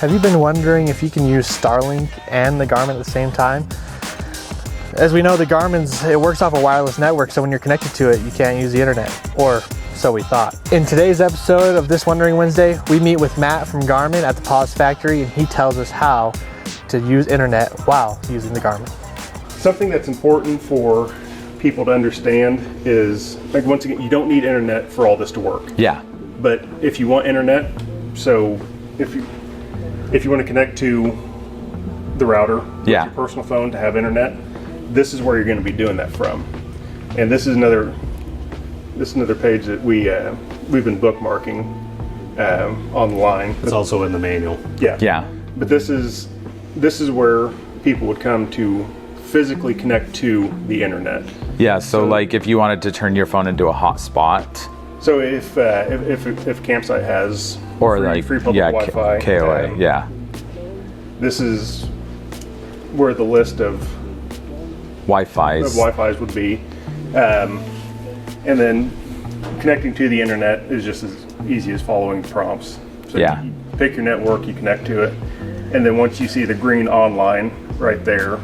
Have you been wondering if you can use Starlink and the Garmin at the same time? As we know, the Garmin's, it works off a wireless network, so when you're connected to it, you can't use the internet, or so we thought. In today's episode of This Wondering Wednesday, we meet with Matt from Garmin at the Pause Factory, and he tells us how to use internet while using the Garmin. Something that's important for people to understand is, like, once again, you don't need internet for all this to work. Yeah. But if you want internet, so if you want to connect to the router with your personal phone to have internet, this is where you're going to be doing that from. And this is another page that we've been bookmarking online. It's also in the manual. Yeah. Yeah. But this is where people would come to physically connect to the internet. Yeah. So like if you wanted to turn your phone into a hotspot. So if a campsite has free public Wi-Fi, KOA, this is where the list of Wi-Fi's would be, and then connecting to the internet is just as easy as following the prompts. So you pick your network, you connect to it, and then once you see the green online right there,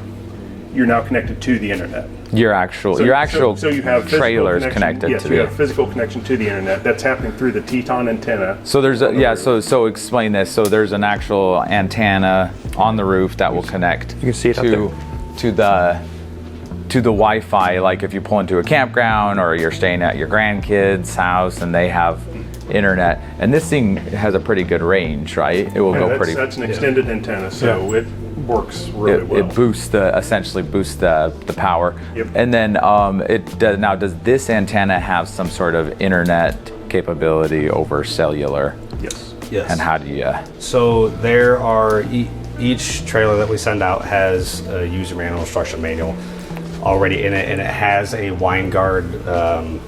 you're now connected to the internet. Your actual so you have trailers connected to you have physical connection to the internet. That's happening through the Teton antenna. So there's so explain this. So there's an actual antenna on the roof that will connect. You can see it to the Wi-Fi. Like if you pull into a campground or you're staying at your grandkids' house and they have internet, and this thing has a pretty good range, right? It will go pretty. That's an extended antenna, so it works really well. It essentially boosts the power. Yep. And then does this antenna have some sort of internet capability over cellular? Yes. And how do you? So there are each trailer that we send out has a user manual, instruction manual already in it, and it has a WineGuard.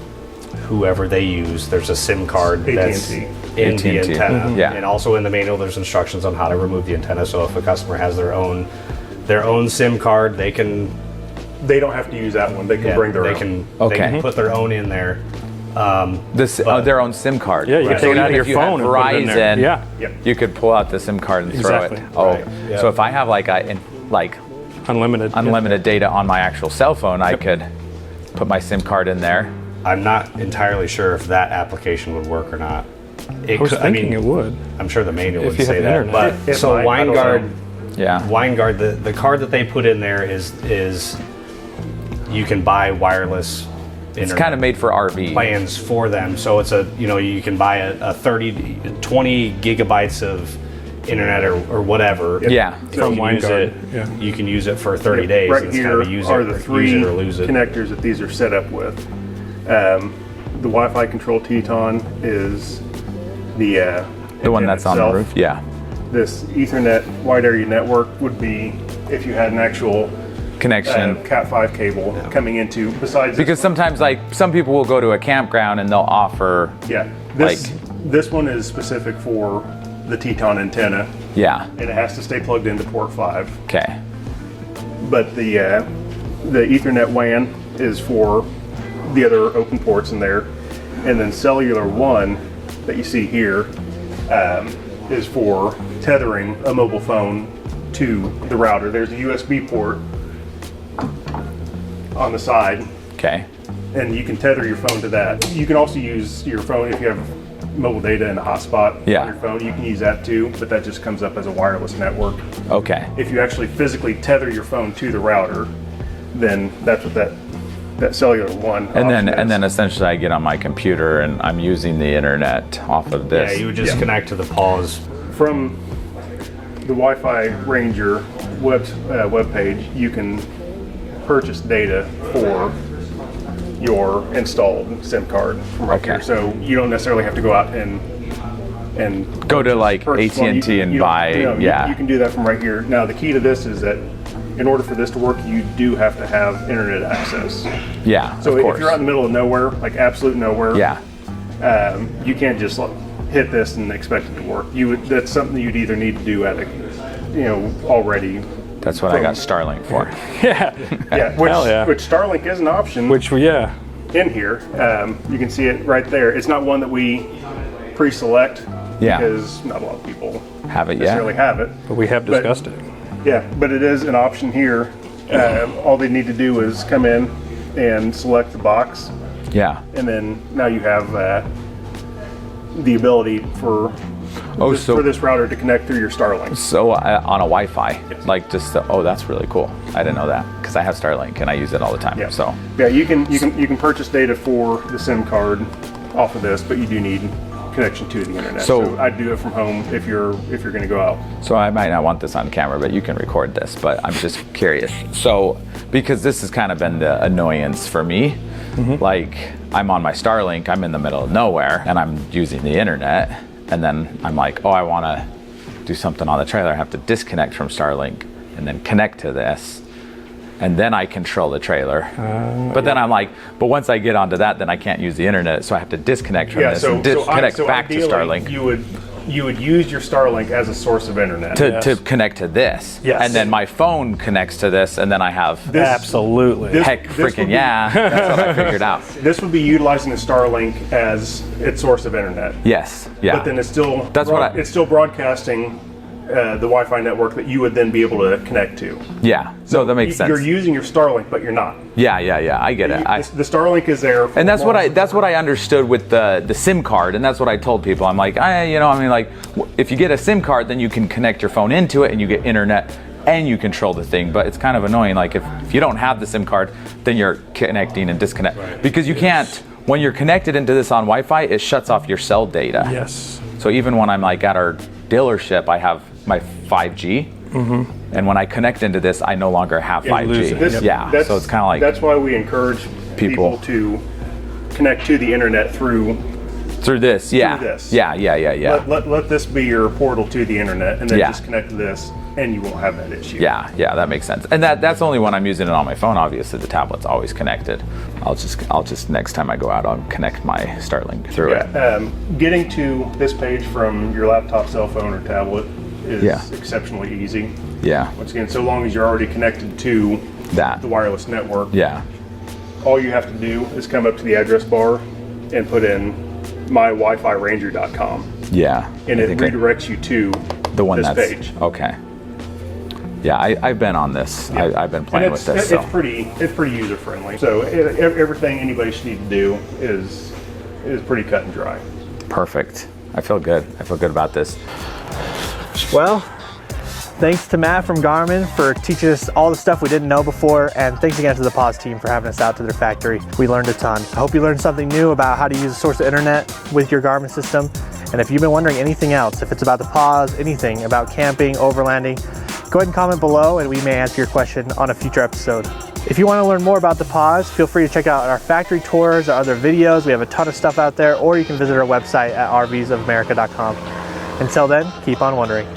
Whoever they use, there's a SIM card that's in the antenna. Mm-hmm. Yeah. And also in the manual, there's instructions on how to remove the antenna. So if a customer has their own SIM card, they don't have to use that one. They can bring their own. They can put their own in there. Their own SIM card. Yeah, you can take it out of your phone and put it in there. Verizon, you could pull out the SIM card and throw it. So if I have unlimited data on my actual cell phone, I could put my SIM card in there. I'm not entirely sure if that application would work or not. I was thinking it would. I'm sure the manual would you say have that. internet. But so WineGuard, WineGuard, the card that they put in there is you can buy wireless. It's kind of made for RV plans for them. So it's you can buy a 20 gigabytes of internet or whatever. From WineGuard. You can use it for 30 days. Right and here are the three use it or lose it. connectors that these are set up with. The Wi-Fi control Teton is the one that's itself. on the roof. Yeah. This Ethernet wide area network would be if you had an actual connection Cat5 cable coming into besides. Because sometimes some people will go to a campground and they'll offer. This one is specific for the Teton antenna. Yeah. And it has to stay plugged into port 5. Okay. But the Ethernet WAN is for the other open ports in there, and then cellular 1 that you see here is for tethering a mobile phone to the router. There's a USB port on the side. Okay. And you can tether your phone to that. You can also use your phone if you have mobile data and a hotspot on your phone. You can use that too, but that just comes up as a wireless network. Okay. If you actually physically tether your phone to the router, then that's what that cellular 1 and then essentially I get on my computer and I'm using the internet off of this. Yeah, you would just connect to the Pause. From the Wi-Fi Ranger web page, you can purchase data for your installed SIM card from right here. So you don't necessarily have to go out and go to like AT&T and buy. You can do that from right here. Now the key to this is that in order for this to work, you do have to have internet access. Yeah, so of course. If you're out in the middle of nowhere, like absolute nowhere, you can't just hit this and expect it to work. That's something you'd either need to do at already. That's what I got Starlink for. Which Starlink is an option. In here, you can see it right there. It's not one that we pre-select Yeah. because not a lot of people Have it necessarily yet? have it. But we have discussed it. Yeah, but it is an option here. All they need to do is come in and select the box, Yeah. and then now you have the ability for for this router to connect through your Starlink. So on a Wi-Fi, Yes. like just that's really cool. I didn't know that because I have Starlink and I use it all the time. Yeah. So Yeah, you can purchase data for the SIM card off of this, but you do need connection to the internet. So- I'd do it from home if you're going to go out. So I might not want this on camera, but you can record this. But I'm just curious. So because this has kind of been the annoyance for me, like I'm on my Starlink, I'm in the middle of nowhere, and I'm using the internet, and then I'm like, oh, I want to do something on the trailer. I have to disconnect from Starlink and then connect to this. And then I control the trailer. But then I'm like, but once I get onto that, then I can't use the internet, so I have to disconnect from this and disconnect back to ideally, Starlink You would use your Starlink as a source of internet. to connect to this. Yes. And then my phone connects to this, and then I have Absolutely. heck this would freaking be- yeah. That's what I figured out. This would be utilizing the Starlink as its source of internet. Yes. Yeah. But then it's still That's what I- it's still broadcasting the Wi-Fi network that you would then be able to connect to. yeah. So that makes sense. You're using your Starlink, but you're not. Yeah. I get it. The Starlink is there. For And that's what long- I understood with the SIM card, and that's what I told people. I'm like, if you get a SIM card, then you can connect your phone into it, and you get internet, and you control the thing. But it's kind of annoying. Like if you don't have the SIM card, then you're connecting and disconnect because you can't. When you're connected into this on Wi-Fi, it shuts off your cell data. Yes. So even when I'm like at our dealership, I have my 5G, and when I connect into this, I no longer have 5G. lose it. That's- So it's kind of like that's why we encourage people to connect to the internet through through this. Yeah. this. Yeah. Let this be your portal to the internet, and then Yeah. just connect to this, and you won't have that issue. Yeah, that makes sense. And that's only when I'm using it on my phone. Obviously, the tablet's always connected. I'll just next time I go out, I'll connect my Starlink through it. Getting to this page from your laptop, cell phone, or tablet is Yeah. exceptionally easy. Yeah, Once again, so long as you're already connected to that. the wireless network, Yeah, all you have to do is come up to the address bar and put in mywiFiranger.com, yeah. and I it think redirects you to the one this that's page. okay. Yeah, I've been on this. I've been playing And with this. So. it's pretty user friendly. So everything anybody should need to do is pretty cut and dry. Perfect. I feel good. I feel good about this. Well, thanks to Matt from Garmin for teaching us all the stuff we didn't know before, and thanks again to the Pause team for having us out to their factory. We learned a ton. I hope you learned something new about how to use a source of internet with your Garmin system. And if you've been wondering anything else, if it's about the Pause, anything about camping, overlanding, go ahead and comment below and we may answer your question on a future episode. If you want to learn more about the Pause, feel free to check out our factory tours, our other videos. We have a ton of stuff out there, or you can visit our website at rvsofamerica.com. Until then, keep on wondering.